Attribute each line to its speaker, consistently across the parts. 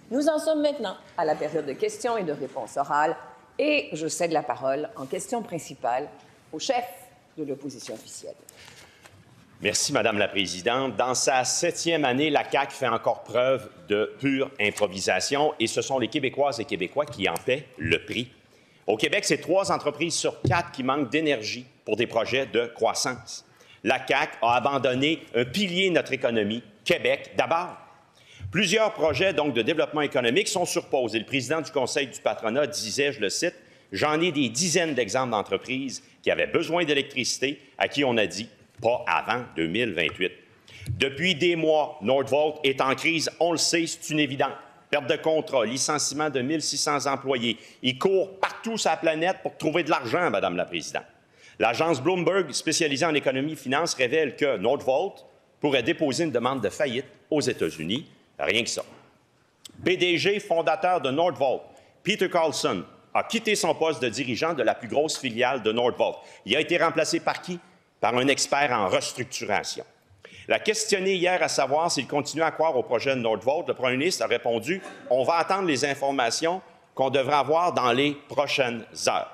Speaker 1: Nous en sommes maintenant à la période de questions et de réponses orales et je cède la parole en question principale au chef de l'opposition officielle.
Speaker 2: Merci, Madame la Présidente. Dans sa 7e année, la CAQ fait encore preuve de pure improvisation et ce sont les Québécoises et Québécois qui en paient le prix. Au Québec, c'est 3 entreprises sur 4 qui manquent d'énergie pour des projets de croissance. La CAQ a abandonné un pilier de notre économie, Québec d'abord. Plusieurs projets donc de développement économique sont sur pause et le président du Conseil du patronat disait, je le cite, « J'en ai des dizaines d'exemples d'entreprises qui avaient besoin d'électricité à qui on a dit « pas avant 2028 ». Depuis des mois, Nordvolt est en crise, on le sait, c'est une évidence. Perte de contrat, licenciement de 1600 employés. Ils courent partout sur la planète pour trouver de l'argent, Madame la Présidente. L'agence Bloomberg, spécialisée en économie et finance, révèle que Nordvolt pourrait déposer une demande de faillite aux États-Unis. Rien que ça. PDG fondateur de Nordvolt, Peter Carlson, a quitté son poste de dirigeant de la plus grosse filiale de Nordvolt. Il a été remplacé par qui? Par un expert en restructuration. La questionné hier à savoir s'il continue à croire au projet de Nordvolt, le premier ministre a répondu « On va attendre les informations qu'on devrait avoir dans les prochaines heures ».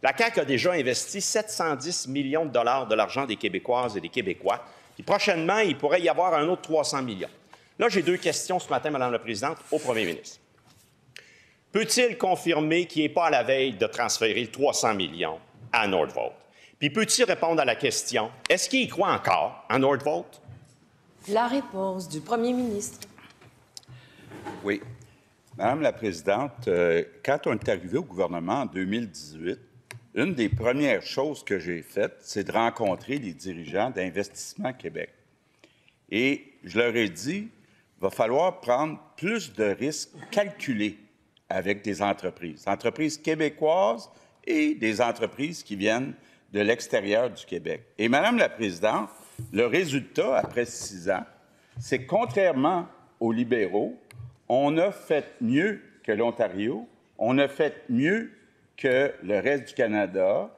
Speaker 2: La CAQ a déjà investi 710 millions de dollars de l'argent des Québécoises et des Québécois. Puis prochainement, il pourrait y avoir un autre 300 millions. Là, j'ai 2 questions ce matin, Madame la Présidente, au premier ministre. Peut-il confirmer qu'il n'est pas à la veille de transférer 300 millions à Nordvolt? Puis peut-il répondre à la question, est-ce qu'il y croit encore à Nordvolt?
Speaker 1: La réponse du premier ministre.
Speaker 3: Oui. Madame la Présidente, quand on est arrivé au gouvernement en 2018, une des premières choses que j'ai faites, c'est de rencontrer les dirigeants d'Investissement Québec. Et je leur ai dit, il va falloir prendre plus de risques calculés avec des entreprises québécoises et des entreprises qui viennent de l'extérieur du Québec. Et Madame la Présidente, le résultat, après 6 ans, c'est que contrairement aux libéraux, on a fait mieux que l'Ontario, on a fait mieux que le reste du Canada,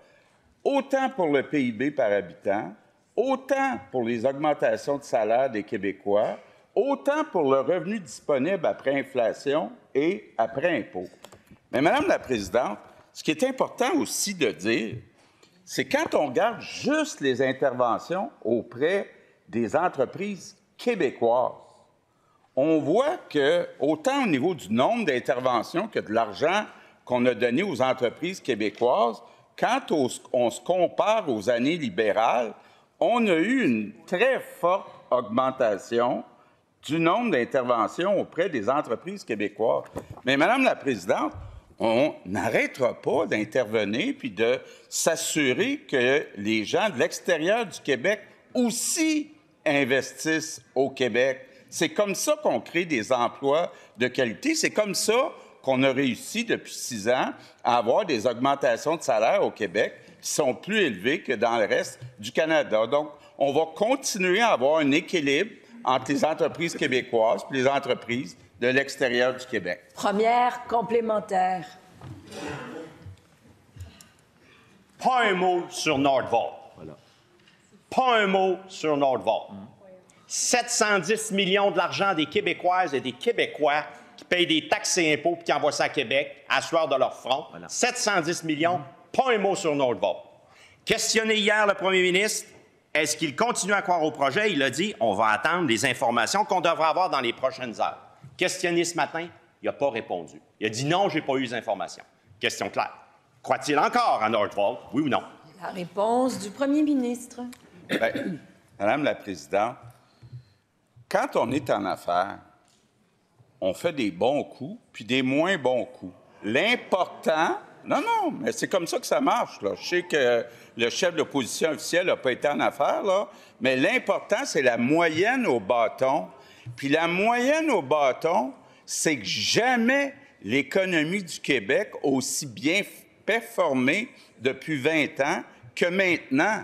Speaker 3: autant pour le PIB par habitant, autant pour les augmentations de salaire des Québécois, autant pour le revenu disponible après inflation et après impôt. Mais Madame la Présidente, ce qui est important aussi de dire, c'est quand on regarde juste les interventions auprès des entreprises québécoises, on voit que, autant au niveau du nombre d'interventions que de l'argent qu'on a donné aux entreprises québécoises, quand on se compare aux années libérales, on a eu une très forte augmentation du nombre d'interventions auprès des entreprises québécoises. Mais Madame la Présidente, on n'arrêtera pas d'intervenir puis de s'assurer que les gens de l'extérieur du Québec aussi investissent au Québec. C'est comme ça qu'on crée des emplois de qualité. C'est comme ça qu'on a réussi depuis 6 ans à avoir des augmentations de salaire au Québec qui sont plus élevées que dans le reste du Canada. Donc, on va continuer à avoir un équilibre entre les entreprises québécoises et les entreprises de l'extérieur du Québec.
Speaker 1: Première complémentaire.
Speaker 2: Pas un mot sur Nordvolt. Voilà. Pas un mot sur Nordvolt. 710 millions de l'argent des Québécoises et des Québécois qui payent des taxes et impôts et qui envoient ça à Québec à sueur de leur front. Voilà. 710 millions, pas un mot sur Nordvolt. Questionné hier le premier ministre, est-ce qu'il continue à croire au projet? Il a dit, on va attendre les informations qu'on devrait avoir dans les prochaines heures. Questionné ce matin, il n'a pas répondu. Il a dit non, je n'ai pas eu les informations. Question claire. Croit-il encore à Nordvolt, oui ou non?
Speaker 1: La réponse du premier ministre.
Speaker 3: Bien, Madame la Présidente, quand on est en affaires, on fait des bons coups puis des moins bons coups. L'important... Non, mais c'est comme ça que ça marche, là. Je sais que le chef de l'opposition officielle n'a pas été en affaires, là, mais l'important, c'est la moyenne au bâton. Puis la moyenne au bâton, c'est que jamais l'économie du Québec a aussi bien performé depuis 20 ans que maintenant.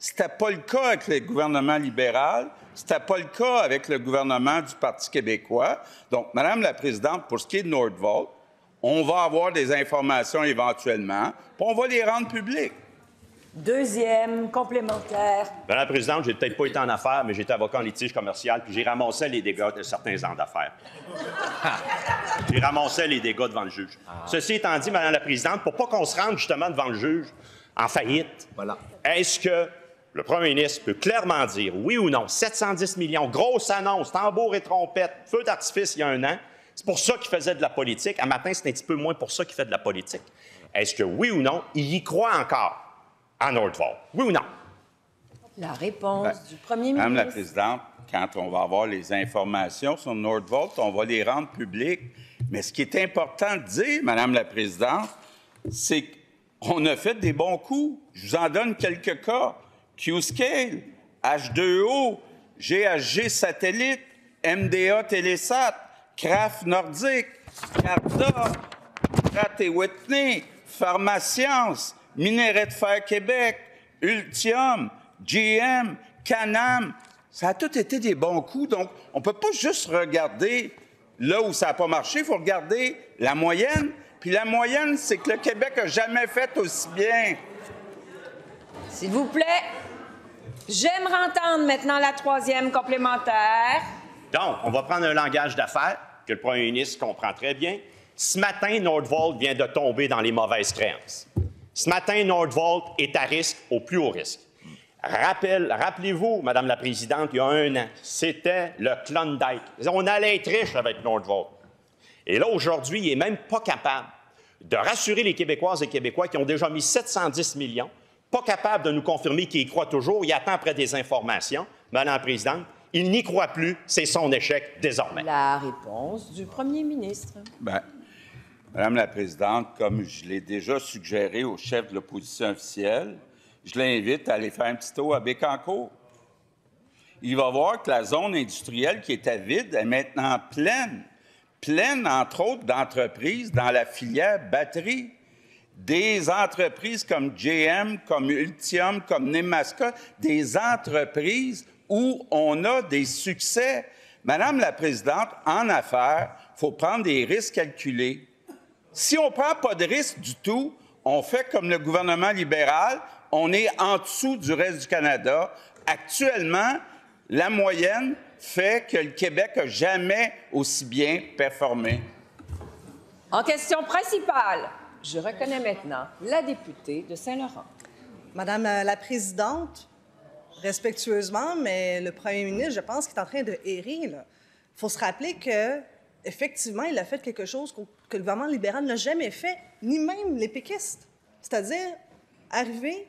Speaker 3: C'était pas le cas avec le gouvernement libéral, c'était pas le cas avec le gouvernement du Parti québécois. Donc, Madame la Présidente, pour ce qui est de Nordvolt, on va avoir des informations éventuellement, puis on va les rendre publiques.
Speaker 1: Deuxième complémentaire.
Speaker 2: Madame la Présidente, j'ai peut-être pas été en affaires, mais j'étais avocat en litige commercial, puis j'ai ramassé les dégâts de certains ans d'affaires. puis ramassait les dégâts devant le juge. Ceci étant dit, Mme la Présidente, pour pas qu'on se rende justement devant le juge en faillite, est-ce que le premier ministre peut clairement dire, oui ou non, 710 millions, grosse annonce, tambour et trompette, feu d'artifice il y a un an, c'est pour ça qu'il faisait de la politique. À matin, c'est un petit peu moins pour ça qu'il fait de la politique. Est-ce que, oui ou non, il y croit encore à Nordvolt? Oui ou non?
Speaker 1: La réponse du premier ministre.
Speaker 3: Madame la Présidente, quand on va avoir les informations sur Nordvolt, on va les rendre publiques. Mais ce qui est important de dire, Madame la Présidente, c'est qu'on a fait des bons coups. Je vous en donne quelques cas. Qscale, H2O, GHG Satellite, MDA Télésat, Kraft Nordique, Carta, Pratt & Whitney, Pharmascience, Minerais de Fer Québec, Ultium, GM, Canam. Ça a tout été des bons coups. Donc, on ne peut pas juste regarder là où ça n'a pas marché. Il faut regarder la moyenne. Puis la moyenne, c'est que le Québec n'a jamais fait aussi bien.
Speaker 1: S'il vous plaît, j'aimerais entendre maintenant la troisième complémentaire.
Speaker 2: Donc, on va prendre un langage d'affaires que le premier ministre comprend très bien. Ce matin, Nordvolt vient de tomber dans les mauvaises créances. Ce matin, Nordvolt est à risque, au plus haut risque. Rappelez-vous, Madame la Présidente, il y a un an, c'était le Klondike. On allait être riche avec Nordvolt. Et là, aujourd'hui, il n'est même pas capable de rassurer les Québécoises et Québécois qui ont déjà mis 710 millions, pas capable de nous confirmer qu'il y croit toujours, il attend après des informations. Madame la Présidente, il n'y croit plus, c'est son échec désormais.
Speaker 1: La réponse du premier ministre.
Speaker 3: Bien, Madame la Présidente, comme je l'ai déjà suggéré au chef de l'opposition officielle, je l'invite à aller faire un petit tour à Bécancour. Il va voir que la zone industrielle qui était vide est maintenant pleine, entre autres, d'entreprises dans la filière batterie. Des entreprises comme GM, comme Ultium, comme Nemaska, des entreprises où on a des succès. Madame la Présidente, en affaires, il faut prendre des risques calculés. Si on ne prend pas de risques du tout, on fait comme le gouvernement libéral, on est en dessous du reste du Canada. Actuellement, la moyenne fait que le Québec n'a jamais aussi bien performé.
Speaker 1: En question principale, je reconnais maintenant la députée de Saint-Laurent.
Speaker 4: Madame la Présidente, respectueusement, mais le premier ministre, je pense qu'il est en train de errer. Il faut se rappeler que, effectivement, il a fait quelque chose que le gouvernement libéral n'a jamais fait, ni même les péquistes. C'est-à-dire arriver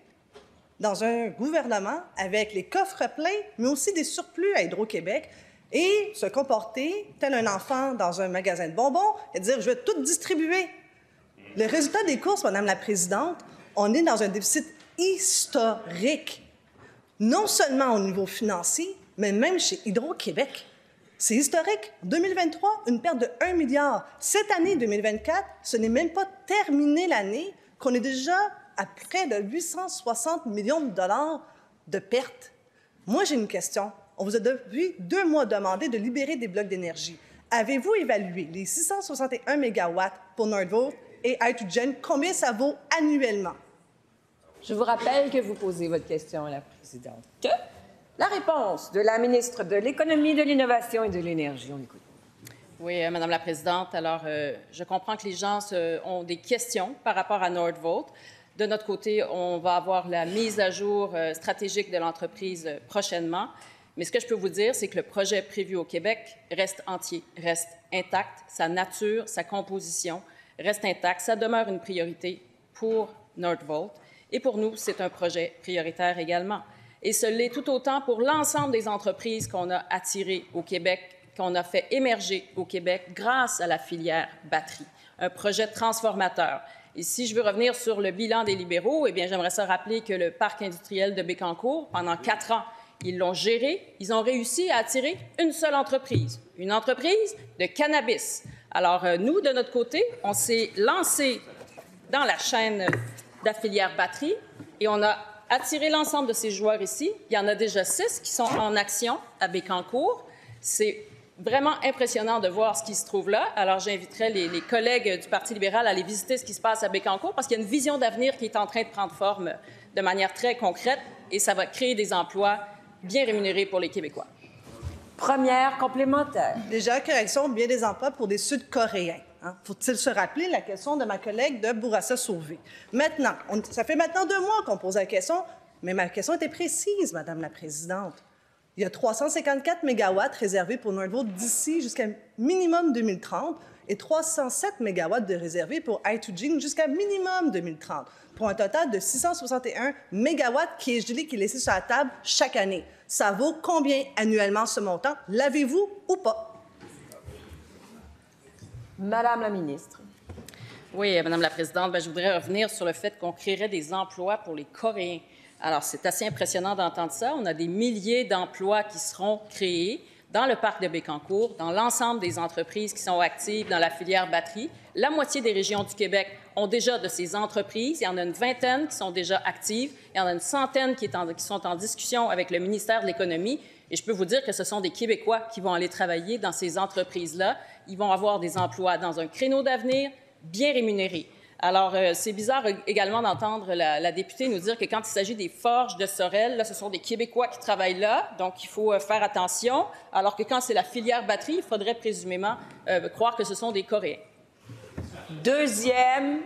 Speaker 4: dans un gouvernement avec les coffres pleins, mais aussi des surplus à Hydro-Québec, et se comporter tel un enfant dans un magasin de bonbons et dire « je vais tout distribuer ». Le résultat des courses, Madame la Présidente, on est dans un déficit historique, non seulement au niveau financier, mais même chez Hydro-Québec. C'est historique. 2023, une perte de 1 milliard. Cette année, 2024, ce n'est même pas terminé l'année qu'on est déjà à près de 860 millions de dollars de pertes. Moi, j'ai une question. On vous a depuis 2 mois demandé de libérer des blocs d'énergie. Avez-vous évalué les 661 mégawatts pour Nordvolt et Hydrogen, combien ça vaut annuellement?
Speaker 1: Je vous rappelle que vous posez votre question à la présidente. Que? La réponse de la ministre de l'Économie, de l'Innovation et de l'Énergie. On écoute.
Speaker 5: Oui, Madame la Présidente. Alors, je comprends que les gens ont des questions par rapport à Nordvolt. De notre côté, on va avoir la mise à jour stratégique de l'entreprise prochainement. Mais ce que je peux vous dire, c'est que le projet prévu au Québec reste entier, reste intact. Sa nature, sa composition reste intacte. Ça demeure une priorité pour Nordvolt. Et pour nous, c'est un projet prioritaire également. Et ce l'est tout autant pour l'ensemble des entreprises qu'on a attirées au Québec, qu'on a fait émerger au Québec grâce à la filière batterie. Un projet transformateur. Et si je veux revenir sur le bilan des libéraux, eh bien, j'aimerais ça rappeler que le parc industriel de Bécancour, pendant 4 ans, ils l'ont géré. Ils ont réussi à attirer une seule entreprise, une entreprise de cannabis. Alors, nous, de notre côté, on s'est lancé dans la chaîne de la filière batterie et on a attiré l'ensemble de ces joueurs ici. Il y en a déjà 6 qui sont en action à Bécancour. C'est vraiment impressionnant de voir ce qui se trouve là. Alors, j'inviterai les collègues du Parti libéral à aller visiter ce qui se passe à Bécancour parce qu'il y a une vision d'avenir qui est en train de prendre forme de manière très concrète et ça va créer des emplois bien rémunérés pour les Québécois.
Speaker 1: Première complémentaire.
Speaker 4: Déjà, correction, bien des emplois pour des Sud-Coréens. Hein? Faut-il se rappeler la question de ma collègue de Bourassa-Sauvé? Maintenant, ça fait maintenant 2 mois qu'on pose la question, mais ma question était précise, Madame la Présidente. Il y a 354 mégawatts réservés pour Nordvolt d'ici jusqu'à minimum 2030 et 307 mégawatts de réservés pour I2G jusqu'à minimum 2030, pour un total de 661 mégawatts qui est gelé, qui est laissé sur la table chaque année. Ça vaut combien annuellement ce montant? L'avez-vous ou pas?
Speaker 1: Madame la ministre.
Speaker 5: Oui, Madame la Présidente, je voudrais revenir sur le fait qu'on créerait des emplois pour les Coréens. Alors, c'est assez impressionnant d'entendre ça. On a des milliers d'emplois qui seront créés dans le parc de Bécancour, dans l'ensemble des entreprises qui sont actives dans la filière batterie. La moitié des régions du Québec ont déjà de ces entreprises. Il y en a une vingtaine qui sont déjà actives. Il y en a une centaine qui sont en discussion avec le ministère de l'Économie. Et je peux vous dire que ce sont des Québécois qui vont aller travailler dans ces entreprises-là. Ils vont avoir des emplois dans un créneau d'avenir bien rémunérés. Alors, c'est bizarre également d'entendre la députée nous dire que quand il s'agit des forges de Sorel, là, ce sont des Québécois qui travaillent là, donc il faut faire attention, alors que quand c'est la filière batterie, il faudrait présumément croire que ce sont des Coréens.
Speaker 1: Deuxième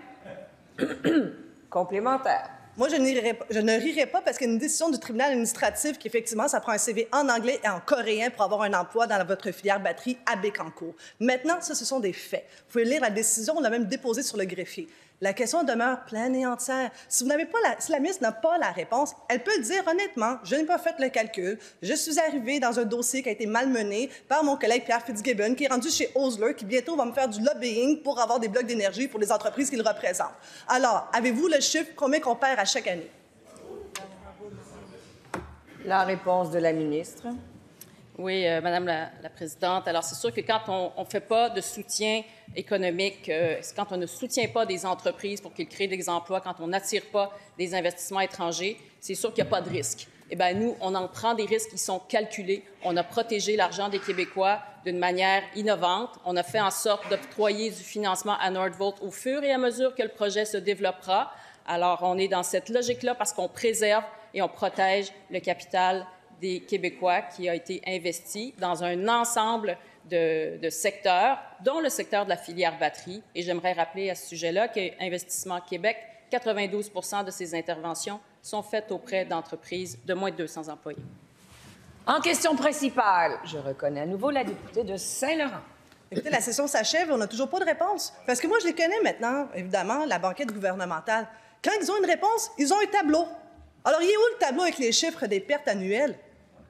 Speaker 1: complémentaire.
Speaker 4: Moi, je ne rirai pas parce qu'il y a une décision du tribunal administratif qu'effectivement, ça prend un CV en anglais et en coréen pour avoir un emploi dans votre filière batterie à Bécancour. Maintenant, ça, ce sont des faits. Vous pouvez lire la décision, on l'a même déposée sur le greffier. La question demeure pleine et entière. Si la ministre n'a pas la réponse, elle peut le dire honnêtement. Je n'ai pas fait le calcul. Je suis arrivée dans un dossier qui a été malmené par mon collègue Pierre Fitzgibbon, qui est rendu chez Osler, qui bientôt va me faire du lobbying pour avoir des blocs d'énergie pour les entreprises qu'il représente. Alors, avez-vous le chiffre combien qu'on perd à chaque année?
Speaker 1: La réponse de la ministre.
Speaker 5: Oui, Madame la Présidente. Alors, c'est sûr que quand on ne fait pas de soutien économique, quand on ne soutient pas des entreprises pour qu'ils créent des emplois, quand on n'attire pas des investissements étrangers, c'est sûr qu'il n'y a pas de risque. Eh bien, nous, on en prend des risques qui sont calculés. On a protégé l'argent des Québécois d'une manière innovante. On a fait en sorte d'octroyer du financement à Nordvolt au fur et à mesure que le projet se développera. Alors, on est dans cette logique-là parce qu'on préserve et on protège le capital des Québécois qui a été investi dans un ensemble de secteurs, dont le secteur de la filière batterie. Et j'aimerais rappeler à ce sujet-là qu'Investissement Québec, 92 % de ses interventions sont faites auprès d'entreprises de moins de 200 employés.
Speaker 1: En question principale, je reconnais à nouveau la députée de Saint-Laurent.
Speaker 4: Écoutez, la session s'achève et on n'a toujours pas de réponse. Parce que moi, je les connais maintenant, évidemment, la banquette gouvernementale. Quand ils ont une réponse, ils ont un tableau. Alors, il est où le tableau avec les chiffres des pertes annuelles?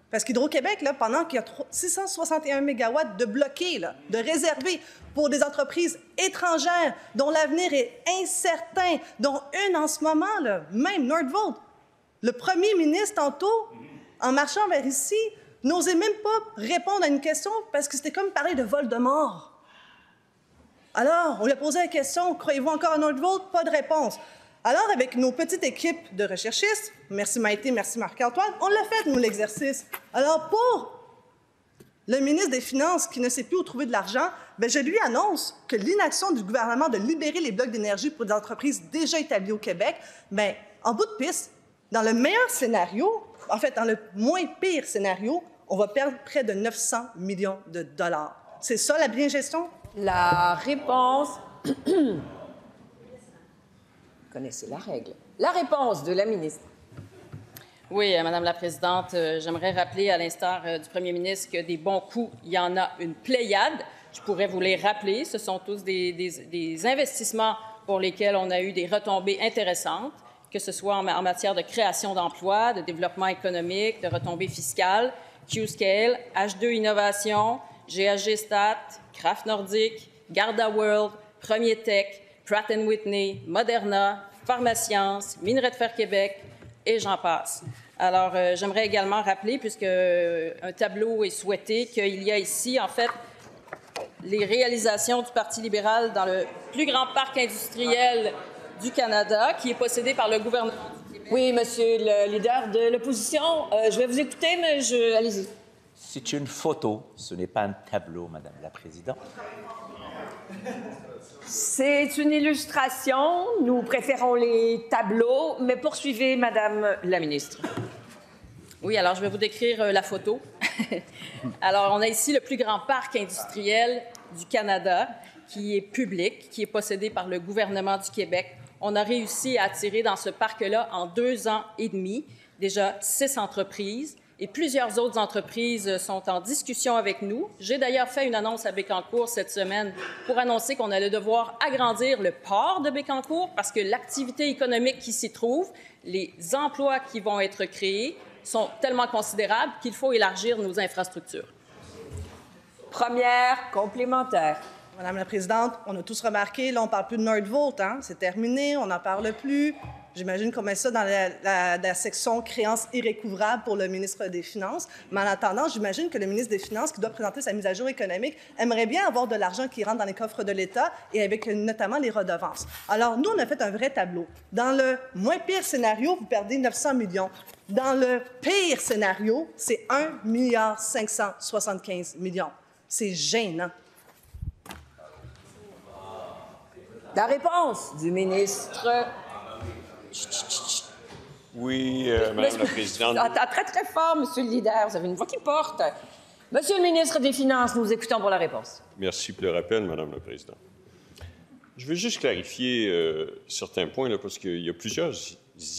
Speaker 4: Parce qu'Hydro-Québec, là, pendant qu'il y a 661 mégawatts de bloqués, là, de réservés pour des entreprises étrangères dont l'avenir est incertain, dont une en ce moment, là, même Nordvolt, le premier ministre, tantôt, en marchant vers ici, n'osait même pas répondre à une question parce que c'était comme parler de Voldemort. Alors, on lui a posé la question, croyez-vous encore à Nordvolt? Pas de réponse. Alors, avec nos petites équipes de recherchistes, merci Maïté, merci Marc-Antoine, on l'a fait, nous, l'exercice. Alors, pour le ministre des Finances qui ne sait plus où trouver de l'argent, bien, je lui annonce que l'inaction du gouvernement de libérer les blocs d'énergie pour des entreprises déjà établies au Québec, bien, en bout de piste, dans le meilleur scénario, en fait, dans le moins pire scénario, on va perdre près de 900 millions de dollars. C'est ça, la bien gestion?
Speaker 1: La réponse... Vous connaissez la règle. La réponse de la ministre.
Speaker 5: Oui, Madame la Présidente, j'aimerais rappeler, à l'instar du premier ministre, que des bons coups, il y en a une pléiade. Je pourrais vous les rappeler. Ce sont tous des investissements pour lesquels on a eu des retombées intéressantes, que ce soit en matière de création d'emplois, de développement économique, de retombées fiscales, Qscale, H2 Innovation, GHG Stat, Kraft Nordic, Garda World, Premier Tech, Pratt & Whitney, Moderna, Pharmascience, Minerais de Fer Québec, et j'en passe. Alors, j'aimerais également rappeler, puisque un tableau est souhaité, qu'il y a ici, en fait, les réalisations du Parti libéral dans le plus grand parc industriel du Canada, qui est possédé par le gouvernement du Québec.
Speaker 1: Oui, monsieur le leader de l'opposition, je vais vous écouter, mais allez-y.
Speaker 6: C'est une photo, ce n'est pas un tableau, Madame la Présidente.
Speaker 1: C'est une illustration. Nous préférons les tableaux, mais poursuivez, Madame la ministre.
Speaker 5: Oui, alors je vais vous décrire la photo. Alors, on a ici le plus grand parc industriel du Canada, qui est public, qui est possédé par le gouvernement du Québec. On a réussi à attirer dans ce parc-là, en 2 ans et demi, déjà 6 entreprises. Et plusieurs autres entreprises sont en discussion avec nous. J'ai d'ailleurs fait une annonce à Bécancour cette semaine pour annoncer qu'on allait devoir agrandir le port de Bécancour parce que l'activité économique qui s'y trouve, les emplois qui vont être créés sont tellement considérables qu'il faut élargir nos infrastructures.
Speaker 1: Première complémentaire.
Speaker 4: Madame la Présidente, on a tous remarqué, là, on ne parle plus de Nordvolt, hein? C'est terminé, on n'en parle plus. J'imagine qu'on met ça dans la section créances irrécouvrables pour le ministre des Finances. Mais en attendant, j'imagine que le ministre des Finances, qui doit présenter sa mise à jour économique, aimerait bien avoir de l'argent qui rentre dans les coffres de l'État et avec notamment les redevances. Alors, nous, on a fait un vrai tableau. Dans le moins pire scénario, vous perdez 900 millions. Dans le pire scénario, c'est 1,575 milliard. C'est gênant.
Speaker 1: La réponse du ministre.
Speaker 7: Oui, Madame la Présidente.
Speaker 1: Très, très fort, Monsieur le leader. Vous avez une voix qui porte. Monsieur le ministre des Finances, nous écoutons pour la réponse.
Speaker 7: Merci pour le rappel, Madame la Présidente. Je veux juste clarifier certains points, là, parce qu'il y a plusieurs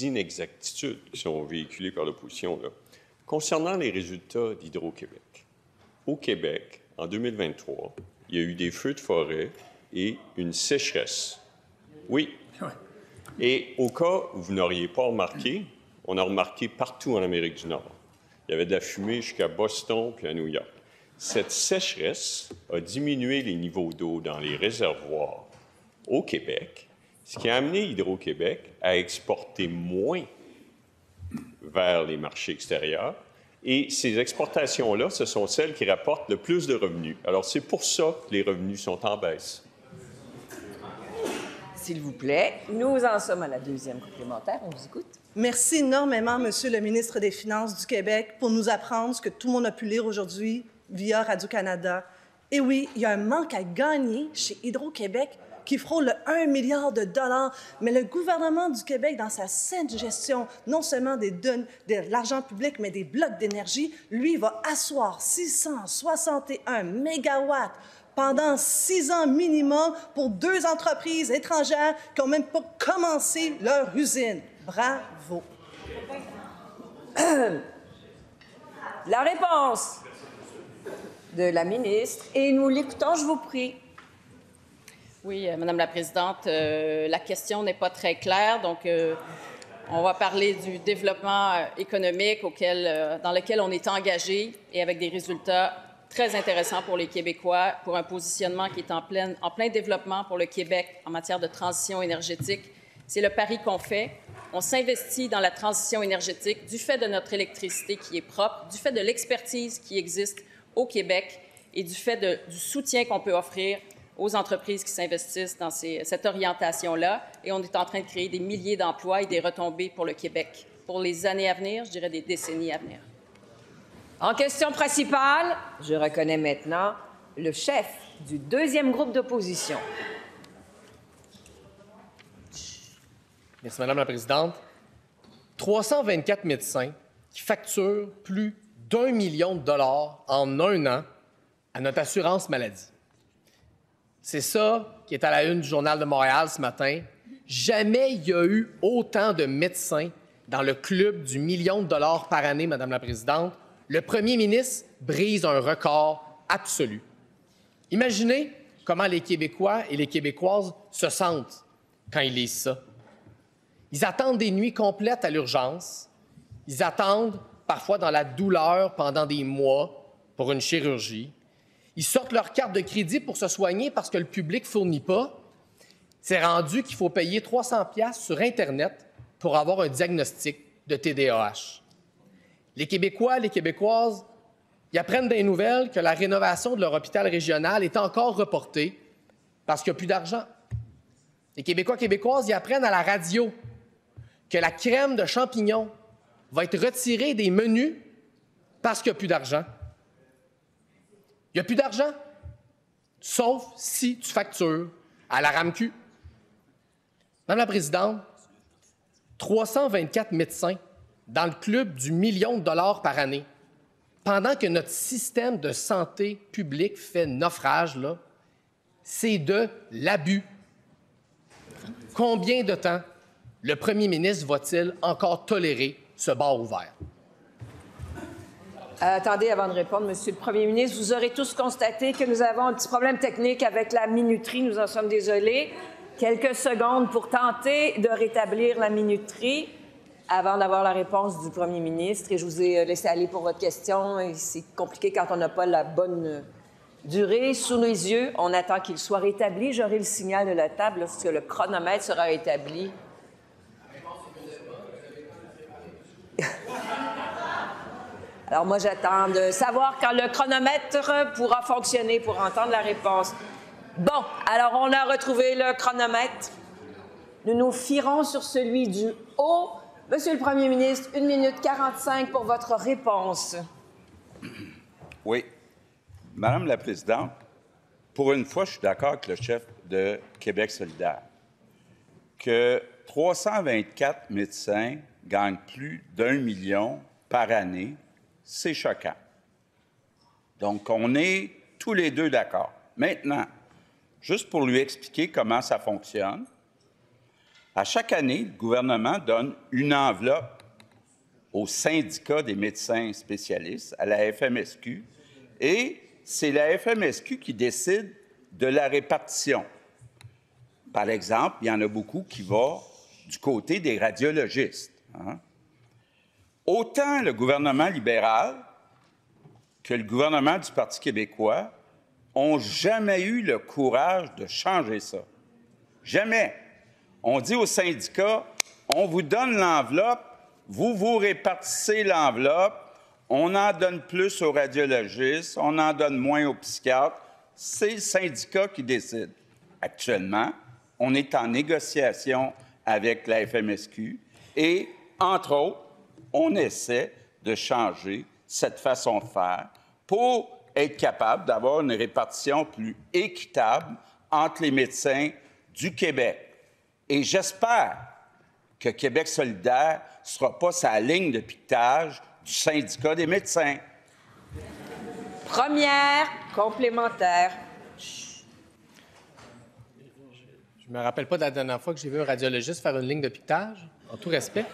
Speaker 7: inexactitudes qui sont véhiculées par l'opposition. Concernant les résultats d'Hydro-Québec, au Québec, en 2023, il y a eu des feux de forêt et une sécheresse. Oui. Et au cas où vous n'auriez pas remarqué, on a remarqué partout en Amérique du Nord. Il y avait de la fumée jusqu'à Boston puis à New York. Cette sécheresse a diminué les niveaux d'eau dans les réservoirs au Québec, ce qui a amené Hydro-Québec à exporter moins vers les marchés extérieurs. Et ces exportations-là, ce sont celles qui rapportent le plus de revenus. Alors, c'est pour ça que les revenus sont en baisse.
Speaker 1: S'il vous plaît, nous en sommes à la deuxième complémentaire. On vous écoute.
Speaker 4: Merci énormément, Monsieur le ministre des Finances du Québec, pour nous apprendre ce que tout le monde a pu lire aujourd'hui via Radio-Canada. Et oui, il y a un manque à gagner chez Hydro-Québec qui frôle le 1 milliard de dollars. Mais le gouvernement du Québec, dans sa saine gestion, non seulement de l'argent public, mais des blocs d'énergie, lui, va asseoir 661 mégawatts pendant 6 ans minimum pour 2 entreprises étrangères qui n'ont même pas commencé leur usine. Bravo!
Speaker 1: La réponse de la ministre, et nous l'écoutons, je vous prie.
Speaker 5: Oui, Madame la Présidente, la question n'est pas très claire, donc on va parler du développement économique dans lequel on est engagé et avec des résultats très intéressant pour les Québécois, pour un positionnement qui est en plein développement pour le Québec en matière de transition énergétique. C'est le pari qu'on fait. On s'investit dans la transition énergétique du fait de notre électricité qui est propre, du fait de l'expertise qui existe au Québec et du fait du soutien qu'on peut offrir aux entreprises qui s'investissent dans cette orientation-là. Et on est en train de créer des milliers d'emplois et des retombées pour le Québec pour les années à venir, je dirais des décennies à venir.
Speaker 1: En question principale, je reconnais maintenant le chef du deuxième groupe d'opposition.
Speaker 8: Merci, Madame la Présidente. 324 médecins qui facturent plus d'1 million de dollars en 1 an à notre assurance maladie. C'est ça qui est à la une du Journal de Montréal ce matin. Jamais il y a eu autant de médecins dans le club du million de dollars par année, Madame la Présidente. Le premier ministre brise un record absolu. Imaginez comment les Québécois et les Québécoises se sentent quand ils lisent ça. Ils attendent des nuits complètes à l'urgence. Ils attendent parfois dans la douleur pendant des mois pour une chirurgie. Ils sortent leur carte de crédit pour se soigner parce que le public ne fournit pas. C'est rendu qu'il faut payer 300$ sur Internet pour avoir un diagnostic de TDAH. Les Québécois, les Québécoises, ils apprennent des nouvelles que la rénovation de leur hôpital régional est encore reportée parce qu'il n'y a plus d'argent. Les Québécois, Québécoises, ils apprennent à la radio que la crème de champignons va être retirée des menus parce qu'il n'y a plus d'argent. Il n'y a plus d'argent, sauf si tu factures à la RAMQ. Madame la Présidente, 324 médecins dans le club du million de dollars par année. pendant que notre système de santé publique fait naufrage, là, c'est de l'abus. Combien de temps le premier ministre va-t-il encore tolérer ce bar ouvert?
Speaker 1: Attendez, avant de répondre, Monsieur le Premier ministre, vous aurez tous constaté que nous avons un petit problème technique avec la minuterie. Nous en sommes désolés. Quelques secondes pour tenter de rétablir la minuterie avant d'avoir la réponse du Premier ministre. Et je vous ai laissé aller pour votre question. Et c'est compliqué quand on n'a pas la bonne durée sous les yeux. On attend qu'il soit rétabli. J'aurai le signal de la table lorsque le chronomètre sera rétabli. Alors moi, j'attends de savoir quand le chronomètre pourra fonctionner pour entendre la réponse. Bon, alors on a retrouvé le chronomètre. Nous nous fierons sur celui du haut. Monsieur le Premier ministre, 1 minute 45 pour votre réponse.
Speaker 3: Oui. Madame la Présidente, pour une fois, je suis d'accord avec le chef de Québec solidaire que 324 médecins gagnent plus d'1 million par année. C'est choquant. Donc, on est tous les deux d'accord. Maintenant, juste pour lui expliquer comment ça fonctionne, à chaque année, le gouvernement donne une enveloppe au syndicat des médecins spécialistes, à la FMSQ, et c'est la FMSQ qui décide de la répartition. Par exemple, il y en a beaucoup qui vont du côté des radiologistes. Hein? Autant le gouvernement libéral que le gouvernement du Parti québécois n'ont jamais eu le courage de changer ça. Jamais. On dit aux syndicats, on vous donne l'enveloppe, vous vous répartissez l'enveloppe, on en donne plus aux radiologistes, on en donne moins aux psychiatres. C'est le syndicat qui décide. Actuellement, on est en négociation avec la FMSQ et, entre autres, on essaie de changer cette façon de faire pour être capable d'avoir une répartition plus équitable entre les médecins du Québec. Et j'espère que Québec solidaire ne sera pas sa ligne de piquetage du syndicat des médecins.
Speaker 1: Première complémentaire.
Speaker 8: Je me rappelle pas de la dernière fois que j'ai vu un radiologiste faire une ligne de piquetage, en tout respect.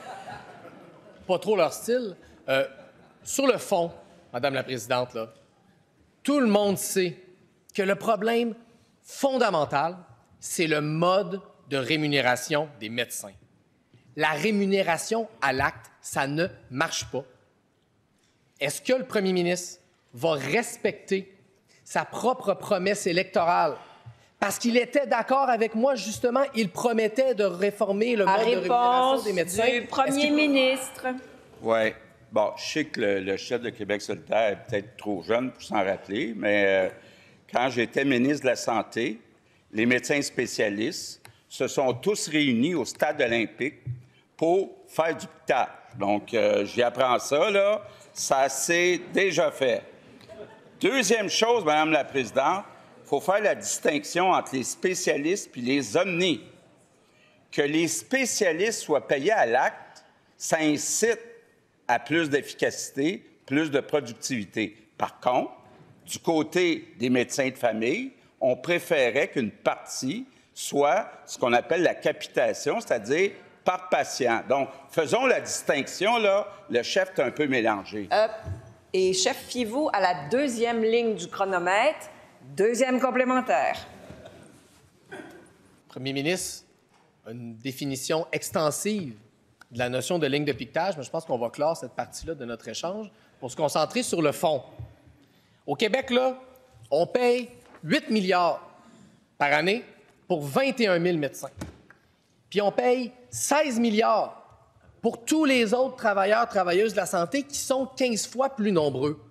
Speaker 8: Pas trop leur style. Sur le fond, Madame la Présidente, là, tout le monde sait que le problème fondamental, c'est le mode de rémunération des médecins. La rémunération à l'acte, ça ne marche pas. Est-ce que le premier ministre va respecter sa propre promesse électorale? Parce qu'il était d'accord avec moi, justement, il promettait de réformer le mode de rémunération des médecins.
Speaker 1: Du premier ministre.
Speaker 3: Oui. Bon, je sais que le chef de Québec solidaire est peut-être trop jeune pour s'en rappeler, mais quand j'étais ministre de la Santé, les médecins spécialistes se sont tous réunis au stade olympique pour faire du piquetage. Donc, j'y apprends ça, là. Ça s'est déjà fait. Deuxième chose, Madame la Présidente, il faut faire la distinction entre les spécialistes et les omnis. Que les spécialistes soient payés à l'acte, ça incite à plus d'efficacité, plus de productivité. Par contre, du côté des médecins de famille, on préférait qu'une partie soit ce qu'on appelle la capitation, c'est-à-dire par patient. Donc, faisons la distinction, là. Le chef est un peu mélangé.
Speaker 1: Et chef, fiez-vous à la deuxième ligne du chronomètre. Deuxième complémentaire.
Speaker 8: Premier ministre, une définition extensive de la notion de ligne de piquetage, mais je pense qu'on va clore cette partie-là de notre échange pour se concentrer sur le fond. Au Québec, là, on paye 8 milliards par année pour 21 000 médecins. Puis on paye 16 milliards pour tous les autres travailleurs, travailleuses de la santé qui sont 15 fois plus nombreux.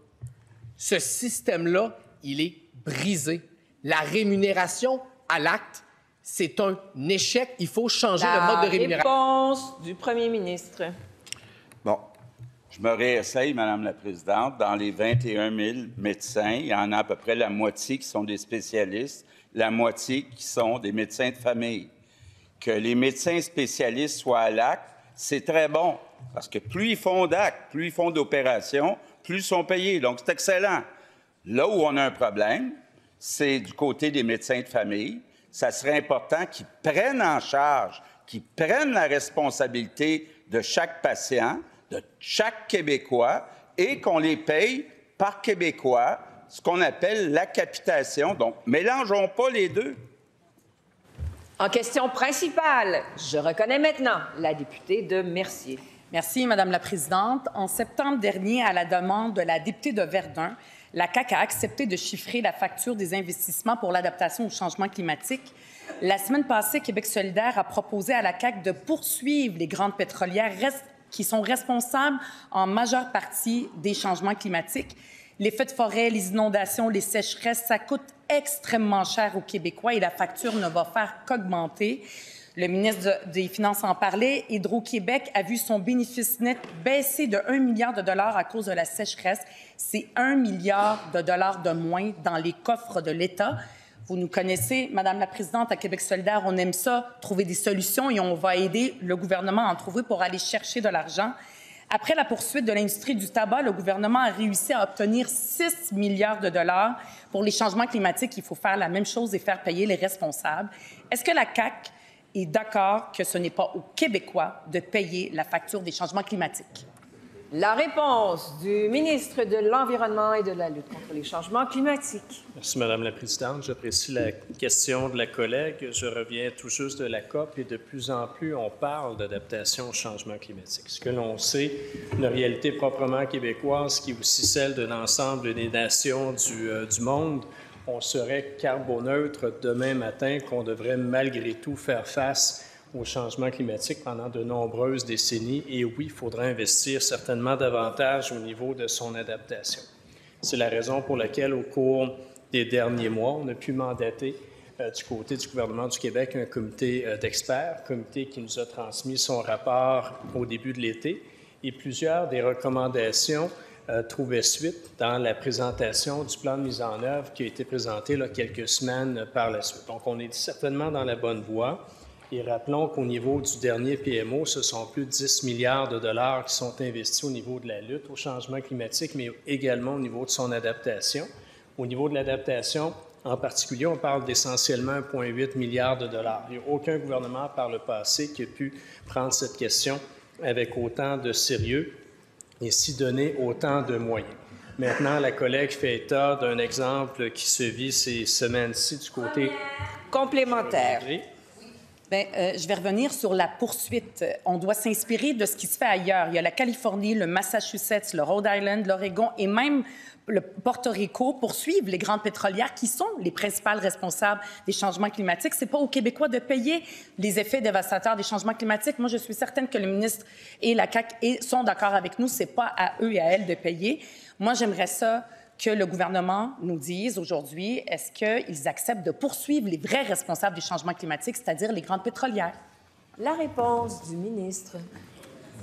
Speaker 8: Ce système-là, il est brisé. La rémunération à l'acte, c'est un échec. Il faut changer le mode de rémunération.
Speaker 1: La réponse du premier ministre.
Speaker 3: Bon, je me réessaye, Madame la Présidente. Dans les 21 000 médecins, il y en a à peu près la moitié qui sont des spécialistes, la moitié qui sont des médecins de famille. Que les médecins spécialistes soient à l'acte, c'est très bon, parce que plus ils font d'actes, plus ils font d'opérations, plus ils sont payés. Donc, c'est excellent. Là où on a un problème, c'est du côté des médecins de famille. Ça serait important qu'ils prennent en charge, qu'ils prennent la responsabilité de chaque patient, de chaque Québécois, et qu'on les paye par Québécois, ce qu'on appelle la capitation. Donc, mélangeons pas les deux.
Speaker 1: En question principale, je reconnais maintenant la députée de Mercier.
Speaker 9: Merci, Madame la Présidente. En septembre dernier, à la demande de la députée de Verdun, la CAQ a accepté de chiffrer la facture des investissements pour l'adaptation au changement climatique. La semaine passée, Québec solidaire a proposé à la CAQ de poursuivre les grandes pétrolières qui sont responsables en majeure partie des changements climatiques. Les feux de forêt, les inondations, les sécheresses, ça coûte extrêmement cher aux Québécois et la facture ne va faire qu'augmenter. Le ministre des Finances en parlait. Hydro-Québec a vu son bénéfice net baisser de 1 milliard de dollars à cause de la sécheresse. C'est 1 milliard de dollars de moins dans les coffres de l'État. Vous nous connaissez, Madame la Présidente, à Québec solidaire, on aime ça, trouver des solutions et on va aider le gouvernement à en trouver pour aller chercher de l'argent. Après la poursuite de l'industrie du tabac, le gouvernement a réussi à obtenir 6 milliards de dollars. Pour les changements climatiques, il faut faire la même chose et faire payer les responsables. Est-ce que la CAQ est d'accord que ce n'est pas aux Québécois de payer la facture des changements climatiques?
Speaker 1: La réponse du ministre de l'Environnement et de la lutte contre les changements climatiques.
Speaker 10: Merci, Madame la Présidente. J'apprécie la question de la collègue. Je reviens tout juste de la COP et de plus en plus, on parle d'adaptation au changement climatique. Ce que l'on sait, une réalité proprement québécoise qui est aussi celle de l'ensemble des nations du monde. On serait carboneutre demain matin, qu'on devrait malgré tout faire face au changement climatique pendant de nombreuses décennies. Et oui, il faudra investir certainement davantage au niveau de son adaptation. C'est la raison pour laquelle, au cours des derniers mois, on a pu mandater du côté du gouvernement du Québec un comité d'experts, comité qui nous a transmis son rapport au début de l'été. Et plusieurs des recommandations trouvaient suite dans la présentation du plan de mise en œuvre qui a été présenté là, quelques semaines par la suite. Donc, on est certainement dans la bonne voie. Et rappelons qu'au niveau du dernier PMO, ce sont plus de 10 milliards de dollars qui sont investis au niveau de la lutte au changement climatique, mais également au niveau de son adaptation. Au niveau de l'adaptation, en particulier, on parle d'essentiellement 1,8 milliard de dollars. Il n'y a aucun gouvernement par le passé qui a pu prendre cette question avec autant de sérieux et s'y donner autant de moyens. Maintenant, la collègue fait état d'un exemple qui se vit ces semaines-ci du côté
Speaker 1: complémentaire.
Speaker 9: Bien, je vais revenir sur la poursuite. On doit s'inspirer de ce qui se fait ailleurs. Il y a la Californie, le Massachusetts, le Rhode Island, l'Oregon et même le Porto Rico poursuivent les grandes pétrolières qui sont les principales responsables des changements climatiques. C'est pas aux Québécois de payer les effets dévastateurs des changements climatiques. Moi, je suis certaine que le ministre et la CAQ sont d'accord avec nous. C'est pas à eux et à elles de payer. Moi, j'aimerais ça que le gouvernement nous dise aujourd'hui, est-ce qu'ils acceptent de poursuivre les vrais responsables du changement climatique, c'est-à-dire les grandes pétrolières?
Speaker 1: La réponse du ministre.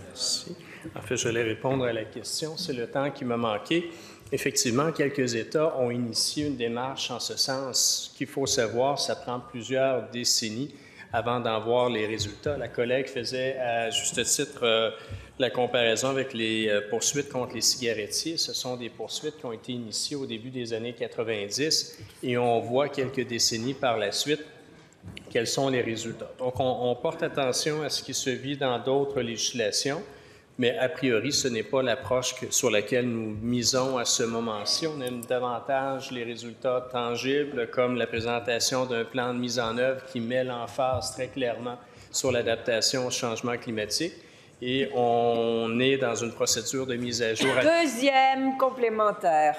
Speaker 10: Merci. En fait, je vais répondre à la question. C'est le temps qui m'a manqué. Effectivement, quelques États ont initié une démarche en ce sens. Ce qu'il faut savoir, ça prend plusieurs décennies avant d'en voir les résultats. La collègue faisait à juste titre la comparaison avec les poursuites contre les cigarettiers. Ce sont des poursuites qui ont été initiées au début des années 90 et on voit quelques décennies par la suite quels sont les résultats. Donc, on porte attention à ce qui se vit dans d'autres législations, mais a priori, ce n'est pas l'approche sur laquelle nous misons à ce moment-ci. On aime davantage les résultats tangibles, comme la présentation d'un plan de mise en œuvre qui met l'emphase très clairement sur l'adaptation au changement climatique. Et on est dans une procédure de mise à jour.
Speaker 1: Deuxième complémentaire.